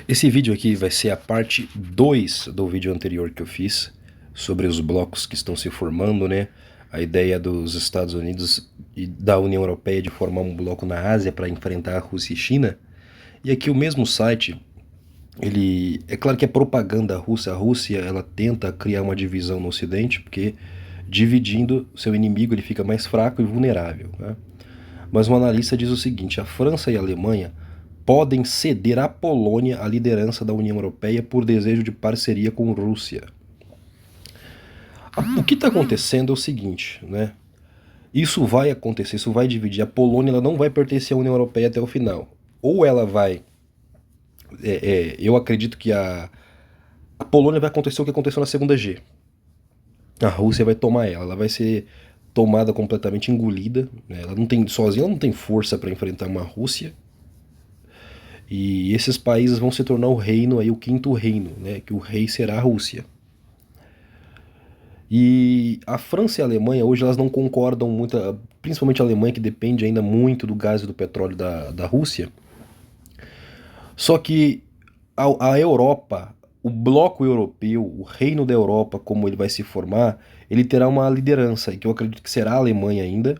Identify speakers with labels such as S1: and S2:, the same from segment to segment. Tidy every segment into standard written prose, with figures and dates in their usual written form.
S1: Esse vídeo aqui vai ser a parte 2 do vídeo anterior que eu fiz sobre os blocos que estão se formando, né? A ideia dos Estados Unidos e da União Europeia de formar um bloco na Ásia para enfrentar a Rússia e China. E aqui o mesmo site, ele é claro que é propaganda russa. A Rússia, ela tenta criar uma divisão no Ocidente, porque dividindo seu inimigo ele fica mais fraco e vulnerável, né? Mas um analista diz o seguinte: a França e a Alemanha podem ceder à Polônia a liderança da União Europeia por desejo de parceria com a Rússia. O que está acontecendo é o seguinte, né? Isso vai acontecer, isso vai dividir. A Polônia ela não vai pertencer à União Europeia até o final. Ou ela vai. Eu acredito que a Polônia vai acontecer o que aconteceu na segunda G. A Rússia vai tomar ela vai ser tomada completamente engolida, né? Ela não tem sozinha, ela não tem força para enfrentar uma Rússia. E esses países vão se tornar o reino, aí o quinto reino, né? Que o rei será a Rússia. E a França e a Alemanha hoje elas não concordam muito, principalmente a Alemanha que depende ainda muito do gás e do petróleo da Rússia. Só que a Europa, o bloco europeu, o reino da Europa, como ele vai se formar, ele terá uma liderança, que eu acredito que será a Alemanha ainda,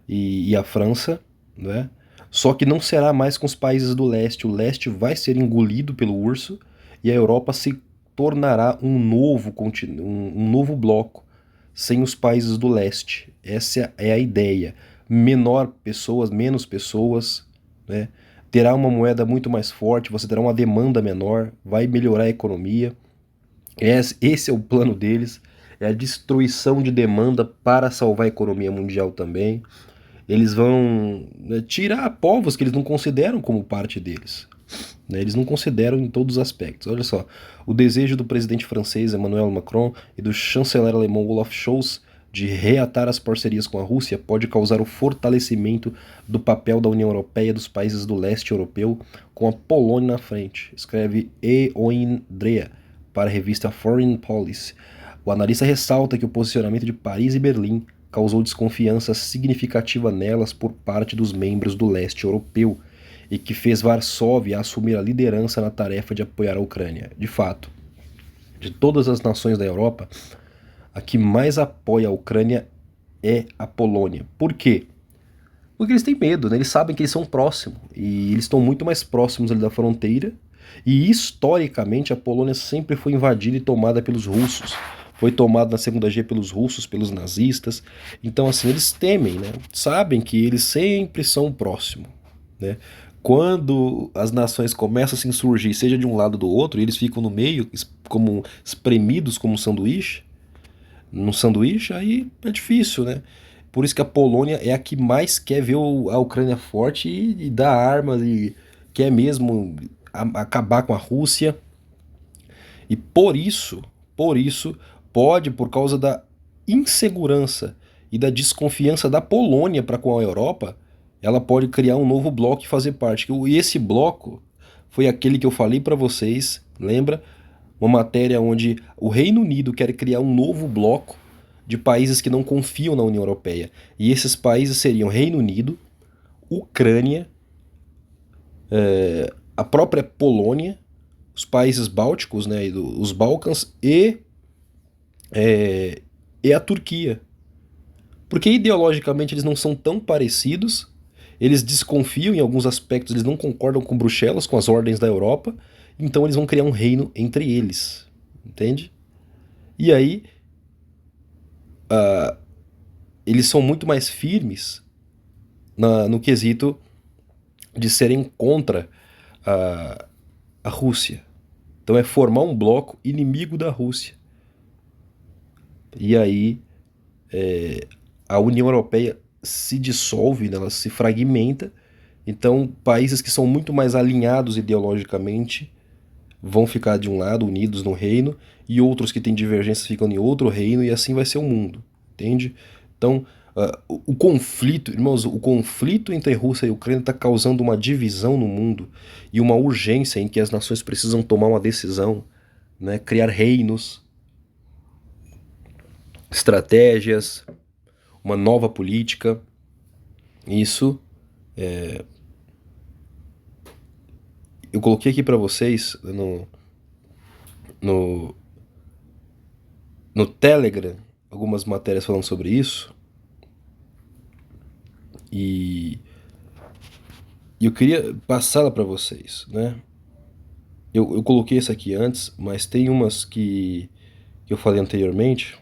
S1: e a França, né? Só que não será mais com os países do leste. O leste vai ser engolido pelo urso e a Europa se tornará um novo bloco sem os países do leste. Essa é a ideia. Menor pessoas, menos pessoas, né? Terá uma moeda muito mais forte, você terá uma demanda menor, vai melhorar a economia. Esse é o plano deles, é a destruição de demanda para salvar a economia mundial também. Eles vão, né, tirar povos que eles não consideram como parte deles, né? Eles não consideram em todos os aspectos. Olha só, o desejo do presidente francês Emmanuel Macron e do chanceler alemão Olaf Scholz de reatar as parcerias com a Rússia pode causar o fortalecimento do papel da União Europeia e dos países do leste europeu, com a Polônia na frente, escreve Andrea para a revista Foreign Policy. O analista ressalta que o posicionamento de Paris e Berlim causou desconfiança significativa nelas por parte dos membros do leste europeu e que fez Varsóvia assumir a liderança na tarefa de apoiar a Ucrânia. De fato, de todas as nações da Europa, a que mais apoia a Ucrânia é a Polônia. Por quê? Porque eles têm medo, né? Eles sabem que eles são próximos e eles estão muito mais próximos ali da fronteira. E historicamente a Polônia sempre foi invadida e tomada pelos russos. Foi tomada na Segunda G pelos russos, pelos nazistas. Então assim, eles temem, né? Sabem que eles sempre são próximos, né? Quando as nações começam a se insurgir, seja de um lado ou do outro, e eles ficam no meio, como espremidos como um sanduíche, num sanduíche, aí é difícil, né? Por isso que a Polônia é a que mais quer ver a Ucrânia forte e dar armas e quer mesmo acabar com a Rússia. E por isso, pode, por causa da insegurança e da desconfiança da Polônia para com a Europa, ela pode criar um novo bloco e fazer parte. E esse bloco foi aquele que eu falei para vocês, lembra? Uma matéria onde o Reino Unido quer criar um novo bloco de países que não confiam na União Europeia. E esses países seriam Reino Unido, Ucrânia, a própria Polônia, os países bálticos, né, os Balcãs e a Turquia. Porque ideologicamente eles não são tão parecidos, eles desconfiam em alguns aspectos, eles não concordam com Bruxelas, com as ordens da Europa, então eles vão criar um reino entre eles, entende? E aí eles são muito mais firmes no quesito de serem contra a Rússia. Então é formar um bloco inimigo da Rússia. E aí a União Europeia se dissolve, né, ela se fragmenta. Então países que são muito mais alinhados ideologicamente vão ficar de um lado, unidos no reino, e outros que têm divergências ficam em outro reino, e assim vai ser o mundo, entende? Então, o conflito, irmãos, o conflito entre Rússia e Ucrânia está causando uma divisão no mundo e uma urgência em que as nações precisam tomar uma decisão, né? Criar reinos, estratégias, uma nova política. Isso eu coloquei aqui para vocês no, no Telegram algumas matérias falando sobre isso. E eu queria passá-la para vocês, né? Eu coloquei isso aqui antes, mas tem umas que eu falei anteriormente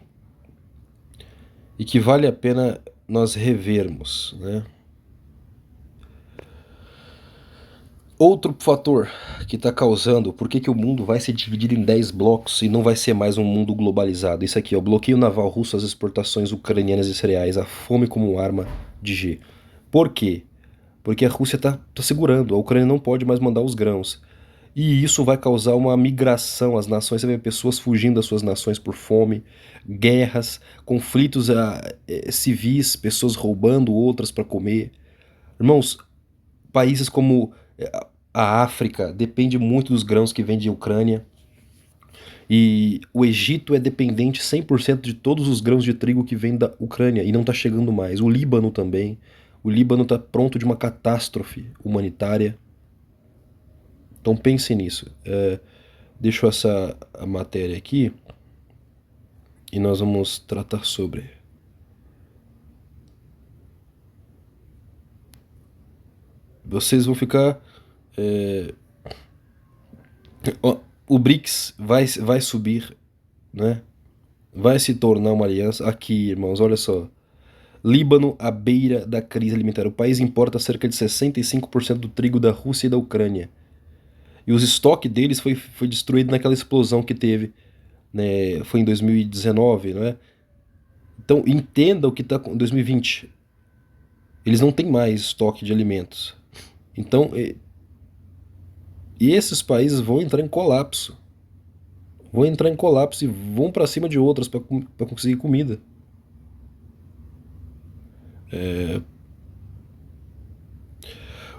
S1: e que vale a pena nós revermos, né? Outro fator que está causando por que o mundo vai se dividir em 10 blocos e não vai ser mais um mundo globalizado. Isso aqui, ó, o bloqueio naval russo às exportações ucranianas de cereais, a fome como arma de G. Por quê? Porque a Rússia está segurando, a Ucrânia não pode mais mandar os grãos. E isso vai causar uma migração às nações. Você vê pessoas fugindo das suas nações por fome, guerras, conflitos civis, pessoas roubando outras para comer. Irmãos, países como a África depende muito dos grãos que vêm de Ucrânia. E o Egito é dependente 100% de todos os grãos de trigo que vêm da Ucrânia e não está chegando mais. O Líbano também. O Líbano está pronto de uma catástrofe humanitária. Então pense nisso. Deixo essa a matéria aqui e nós vamos tratar sobre. Vocês vão ficar. é, o BRICS vai subir, né? Vai se tornar uma aliança. Aqui, irmãos, olha só. Líbano à beira da crise alimentar. O país importa cerca de 65% do trigo da Rússia e da Ucrânia. E os estoques deles foi destruído naquela explosão que teve, né? Foi em 2019, não é? Então entenda o que está com 2020. Eles não têm mais estoque de alimentos. Então, e esses países vão entrar em colapso. Vão entrar em colapso e vão para cima de outras para conseguir comida.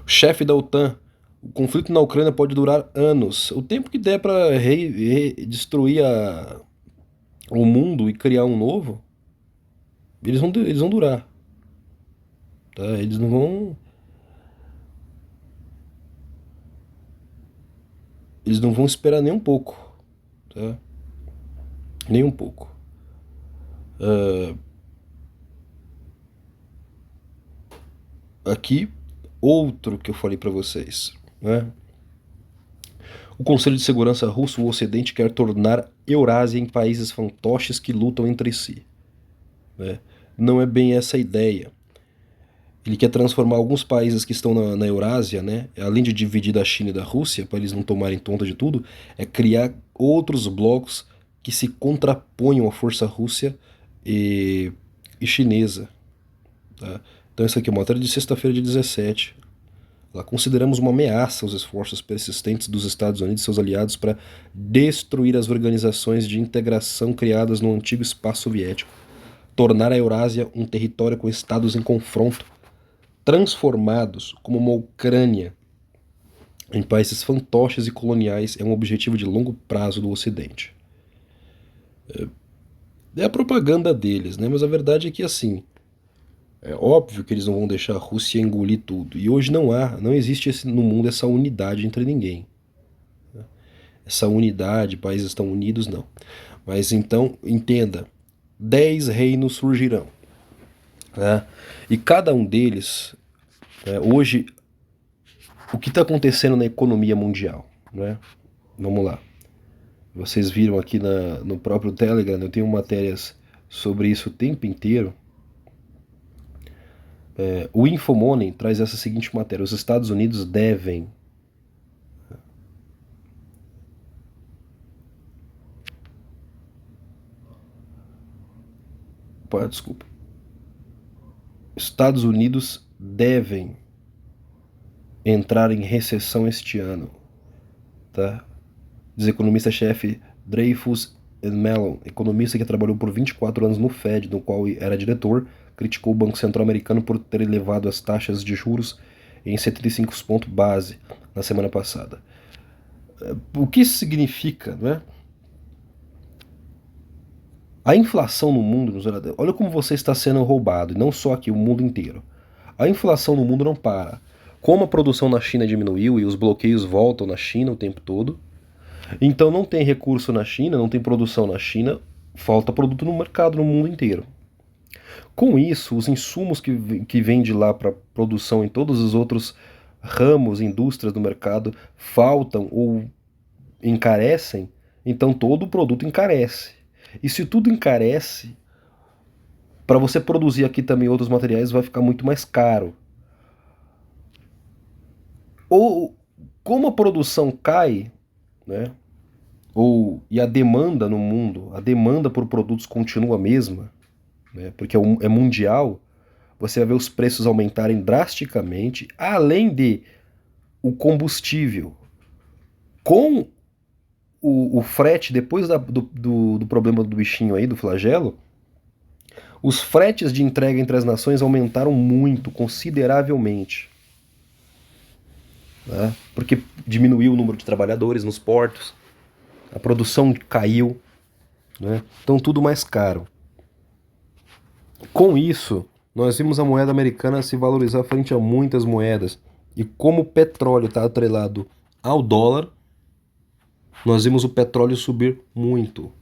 S1: O chefe da OTAN, o conflito na Ucrânia pode durar anos. O tempo que der para destruir o mundo e criar um novo, eles vão durar. Tá? Eles não vão esperar nem um pouco. Tá? Nem um pouco. Aqui, outro que eu falei para vocês, né? O Conselho de Segurança Russo, o Ocidente, quer tornar Eurásia em países fantoches que lutam entre si, né? Não é bem essa a ideia. Ele quer transformar alguns países que estão na Eurásia, né? Além de dividir da China e da Rússia, para eles não tomarem conta de tudo, é criar outros blocos que se contraponham à força russa e chinesa. Tá? Então, isso aqui é uma matéria de sexta-feira de 17. Lá consideramos uma ameaça aos esforços persistentes dos Estados Unidos e seus aliados para destruir as organizações de integração criadas no antigo espaço soviético, tornar a Eurásia um território com estados em confronto, transformados como uma Ucrânia em países fantoches e coloniais é um objetivo de longo prazo do Ocidente. É a propaganda deles, né? Mas a verdade é que assim, é óbvio que eles não vão deixar a Rússia engolir tudo. E hoje não existe no mundo essa unidade entre ninguém. Essa unidade, países estão unidos, não. Mas então, entenda, 10 reinos surgirão. Né? E cada um deles, hoje, o que está acontecendo na economia mundial? Né? Vamos lá. Vocês viram aqui no próprio Telegram, eu tenho matérias sobre isso o tempo inteiro. O Infomoney traz essa seguinte matéria: os Estados Unidos devem desculpa. Estados Unidos devem entrar em recessão este ano, tá? Diz economista-chefe Dreyfus Mellon, economista que trabalhou por 24 anos no Fed, no qual era diretor, criticou o Banco Central americano por ter elevado as taxas de juros em 75 pontos base na semana passada. O que isso significa, né? A inflação no mundo, olha como você está sendo roubado, e não só aqui, o mundo inteiro. A inflação no mundo não para. Como a produção na China diminuiu e os bloqueios voltam na China o tempo todo, então não tem recurso na China, não tem produção na China, falta produto no mercado no mundo inteiro. Com isso, os insumos que vêm de lá para produção em todos os outros ramos, indústrias do mercado faltam ou encarecem, então todo o produto encarece. E se tudo encarece, para você produzir aqui também outros materiais vai ficar muito mais caro. Ou como a produção cai, né? E a demanda no mundo, a demanda por produtos continua a mesma, né? Porque é mundial, você vai ver os preços aumentarem drasticamente, além de o combustível com o frete, depois do problema do bichinho aí, do flagelo, os fretes de entrega entre as nações aumentaram muito, consideravelmente. Né? Porque diminuiu o número de trabalhadores nos portos, a produção caiu, né? Então tudo mais caro. Com isso, nós vimos a moeda americana se valorizar frente a muitas moedas. E como o petróleo está atrelado ao dólar, nós vimos o petróleo subir muito.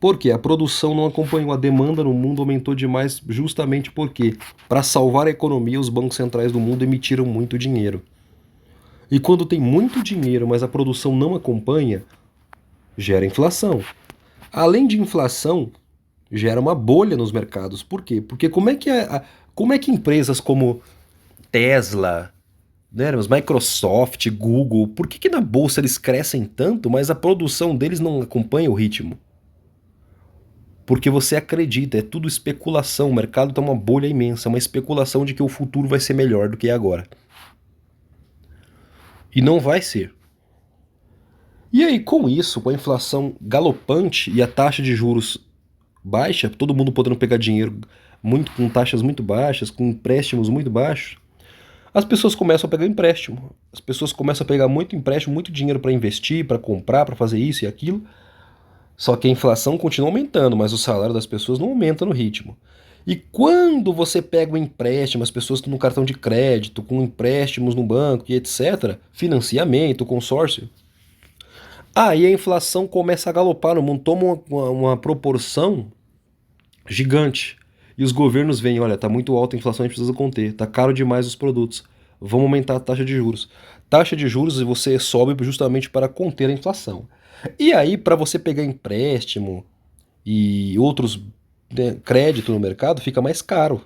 S1: Por quê? A produção não acompanhou, a demanda no mundo aumentou demais justamente porque, para salvar a economia, os bancos centrais do mundo emitiram muito dinheiro. E quando tem muito dinheiro, mas a produção não acompanha, gera inflação. Além de inflação, gera uma bolha nos mercados. Por quê? Porque como é que empresas como Tesla, né, Microsoft, Google, por que na bolsa eles crescem tanto, mas a produção deles não acompanha o ritmo? Porque você acredita, é tudo especulação, o mercado está uma bolha imensa, uma especulação de que o futuro vai ser melhor do que agora. E não vai ser. E aí, com isso, com a inflação galopante e a taxa de juros baixa, todo mundo podendo pegar dinheiro muito com taxas muito baixas, com empréstimos muito baixos, as pessoas começam a pegar empréstimo. As pessoas começam a pegar muito empréstimo, muito dinheiro para investir, para comprar, para fazer isso e aquilo. Só que a inflação continua aumentando, mas o salário das pessoas não aumenta no ritmo. E quando você pega um empréstimo, as pessoas estão no cartão de crédito, com empréstimos no banco e etc., financiamento, consórcio, aí a inflação começa a galopar no mundo, toma uma proporção gigante. E os governos veem, olha, tá muito alta a inflação, a gente precisa conter, tá caro demais os produtos, vamos aumentar a taxa de juros. Taxa de juros você sobe justamente para conter a inflação. E aí, para você pegar empréstimo e outros, né, crédito no mercado, fica mais caro.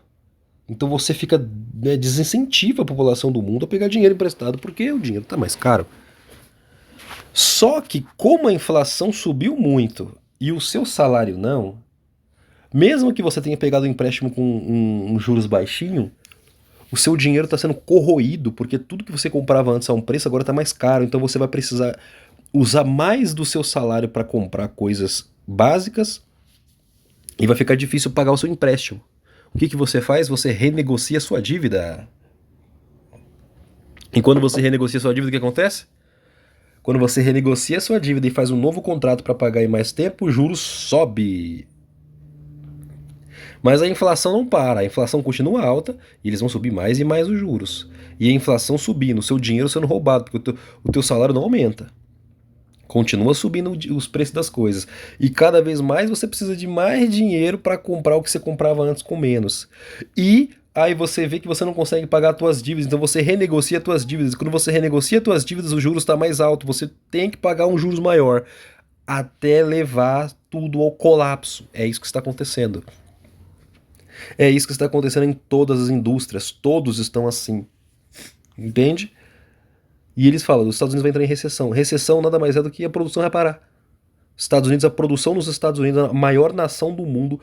S1: Então você fica, né, desincentiva a população do mundo a pegar dinheiro emprestado porque o dinheiro está mais caro. Só que como a inflação subiu muito e o seu salário não, mesmo que você tenha pegado um empréstimo com um juros baixinho, o seu dinheiro está sendo corroído porque tudo que você comprava antes a um preço agora está mais caro. Então você vai precisar usar mais do seu salário para comprar coisas básicas e vai ficar difícil pagar o seu empréstimo. O que você faz? Você renegocia a sua dívida. E quando você renegocia a sua dívida, o que acontece? Quando você renegocia a sua dívida e faz um novo contrato para pagar em mais tempo, o juros sobe. Mas a inflação não para, a inflação continua alta e eles vão subir mais e mais os juros. E a inflação subindo, o seu dinheiro sendo roubado, porque o teu salário não aumenta. Continua subindo os preços das coisas. E cada vez mais você precisa de mais dinheiro para comprar o que você comprava antes com menos. E aí você vê que você não consegue pagar as suas dívidas, então você renegocia as suas dívidas. E quando você renegocia as suas dívidas, o juros está mais alto, você tem que pagar um juros maior até levar tudo ao colapso. É isso que está acontecendo. É isso que está acontecendo em todas as indústrias, todos estão assim. Entende? E eles falam, os Estados Unidos vai entrar em recessão. Recessão nada mais é do que a produção vai parar. Estados Unidos, a produção nos Estados Unidos, a maior nação do mundo,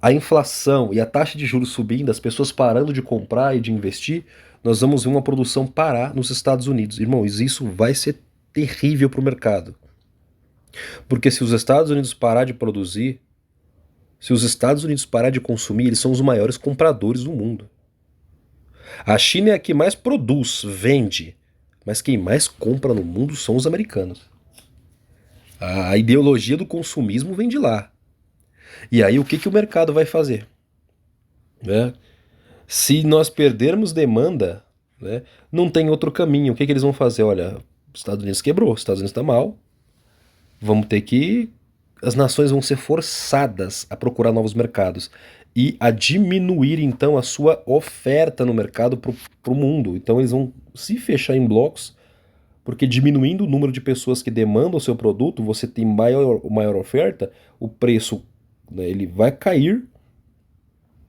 S1: a inflação e a taxa de juros subindo, as pessoas parando de comprar e de investir, nós vamos ver uma produção parar nos Estados Unidos. Irmãos, isso vai ser terrível para o mercado. Porque se os Estados Unidos parar de produzir, se os Estados Unidos parar de consumir, eles são os maiores compradores do mundo. A China é a que mais produz, vende, mas quem mais compra no mundo são os americanos. A ideologia do consumismo vem de lá. E aí o que o mercado vai fazer? Né? Se nós perdermos demanda, né? Não tem outro caminho. O que que eles vão fazer? Olha, os Estados Unidos quebrou, os Estados Unidos está mal, vamos ter que. As nações vão ser forçadas a procurar novos mercados e a diminuir então a sua oferta no mercado para o mundo. Então eles vão se fechar em blocos, porque diminuindo o número de pessoas que demandam o seu produto, você tem maior oferta, o preço, né, ele vai cair,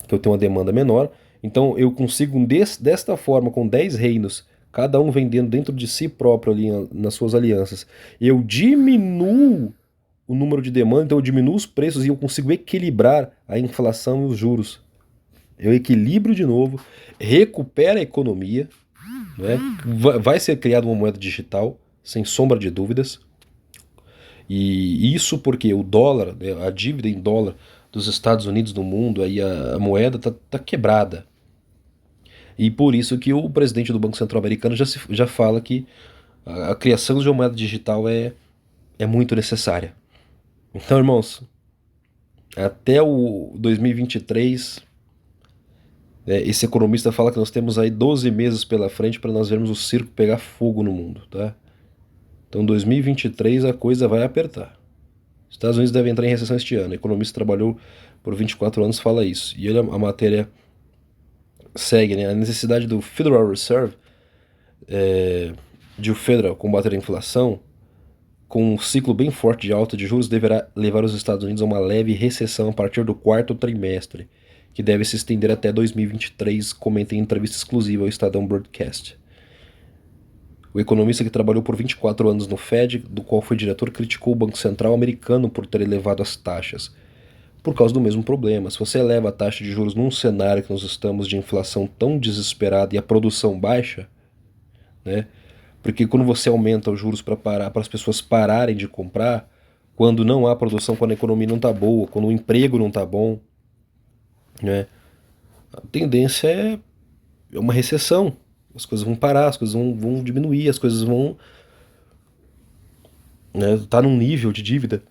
S1: que eu tenho uma demanda menor. Então eu consigo, desta forma, com 10 reinos, cada um vendendo dentro de si próprio ali nas suas alianças, eu diminuo o número de demanda, então eu diminuo os preços e eu consigo equilibrar a inflação e os juros. Eu equilibro de novo, recupero a economia, né? Vai ser criada uma moeda digital, sem sombra de dúvidas. E isso porque o dólar, né, a dívida em dólar dos Estados Unidos do mundo, aí a moeda tá quebrada. E por isso que o presidente do Banco Central americano já fala que a criação de uma moeda digital é muito necessária. Então, irmãos, até o 2023, esse economista fala que nós temos aí 12 meses pela frente para nós vermos o circo pegar fogo no mundo, tá? Então, 2023 a coisa vai apertar. Os Estados Unidos devem entrar em recessão este ano. O economista trabalhou por 24 anos fala isso. E a matéria segue, né? A necessidade do Federal Reserve, de o Federal combater a inflação, com um ciclo bem forte de alta de juros, deverá levar os Estados Unidos a uma leve recessão a partir do quarto trimestre, que deve se estender até 2023, comenta em entrevista exclusiva ao Estadão Broadcast. O economista que trabalhou por 24 anos no Fed, do qual foi diretor, criticou o Banco Central americano por ter elevado as taxas, por causa do mesmo problema. Se você eleva a taxa de juros num cenário que nós estamos de inflação tão desesperada e a produção baixa, né? Porque quando você aumenta os juros para as pessoas pararem de comprar, quando não há produção, quando a economia não está boa, quando o emprego não está bom, né? A tendência é uma recessão. As coisas vão parar, as coisas vão diminuir, as coisas vão, né, tá num nível de dívida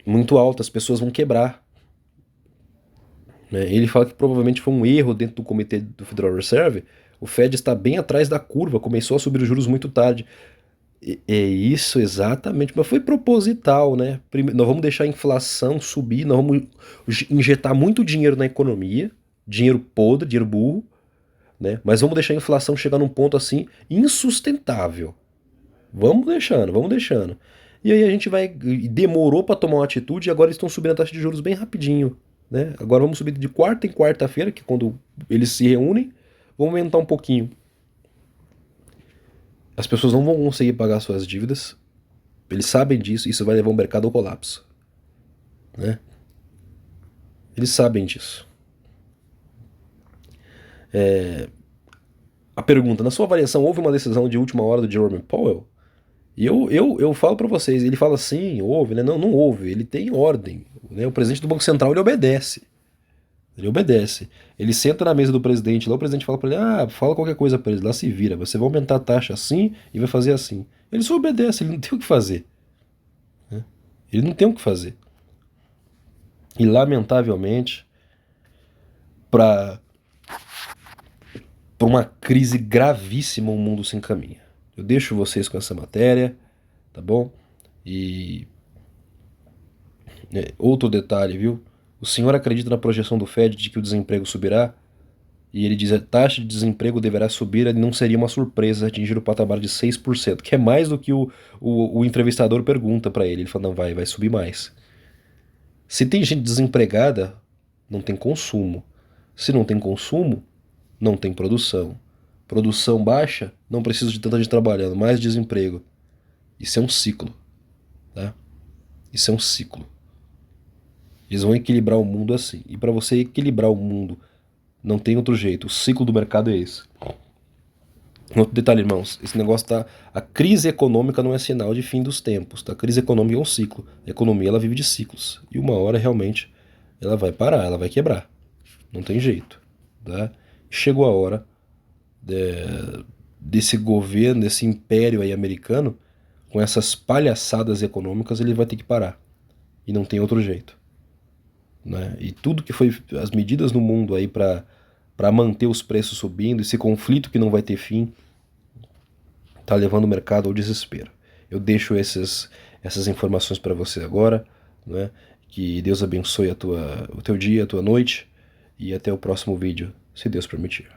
S1: muito alto, as pessoas vão quebrar. Né? Ele fala que provavelmente foi um erro dentro do comitê do Federal Reserve. O Fed está bem atrás da curva, começou a subir os juros muito tarde. É isso, exatamente, mas foi proposital, né? Nós vamos deixar a inflação subir, nós vamos injetar muito dinheiro na economia, dinheiro podre, dinheiro burro, né? Mas vamos deixar a inflação chegar num ponto assim insustentável. Vamos deixando, vamos deixando. E aí a gente vai. Demorou para tomar uma atitude e agora eles estão subindo a taxa de juros bem rapidinho. Né? Agora vamos subir de quarta em quarta-feira, que é quando eles se reúnem, vamos aumentar um pouquinho. As pessoas não vão conseguir pagar suas dívidas. Eles sabem disso, isso vai levar o mercado ao colapso. Né? Eles sabem disso. A pergunta, na sua avaliação, houve uma decisão de última hora do Jerome Powell? E eu falo para vocês, ele fala sim, houve, né? Não, não houve, ele tem ordem. Né? O presidente do Banco Central, ele obedece. Ele obedece. Ele senta na mesa do presidente, lá o presidente fala para ele, fala qualquer coisa para ele, lá se vira, você vai aumentar a taxa assim e vai fazer assim. Ele só obedece, ele não tem o que fazer. Né? Ele não tem o que fazer. E lamentavelmente, para uma crise gravíssima, o mundo se encaminha. Eu deixo vocês com essa matéria, tá bom? E outro detalhe, viu? O senhor acredita na projeção do Fed de que o desemprego subirá? E ele diz que a taxa de desemprego deverá subir e não seria uma surpresa atingir o patamar de 6%, que é mais do que o entrevistador pergunta para ele. Ele fala, não, vai subir mais. Se tem gente desempregada, não tem consumo. Se não tem consumo, não tem produção. Produção baixa, não precisa de tanta gente trabalhando, mais desemprego. Isso é um ciclo. Tá? Isso é um ciclo. Eles vão equilibrar o mundo assim. E para você equilibrar o mundo, não tem outro jeito. O ciclo do mercado é esse. Outro detalhe, irmãos. Esse negócio tá... A crise econômica não é sinal de fim dos tempos. Tá? A crise econômica é um ciclo. A economia, ela vive de ciclos. E uma hora, realmente, ela vai parar, ela vai quebrar. Não tem jeito. Tá? Chegou a hora desse governo, desse império aí americano, com essas palhaçadas econômicas, ele vai ter que parar. E não tem outro jeito. Né? E tudo que foi as medidas no mundo aí para para manter os preços subindo, esse conflito que não vai ter fim, está levando o mercado ao desespero. Eu deixo essas informações para você agora, né? Que Deus abençoe o teu dia, a tua noite, e até o próximo vídeo, se Deus permitir.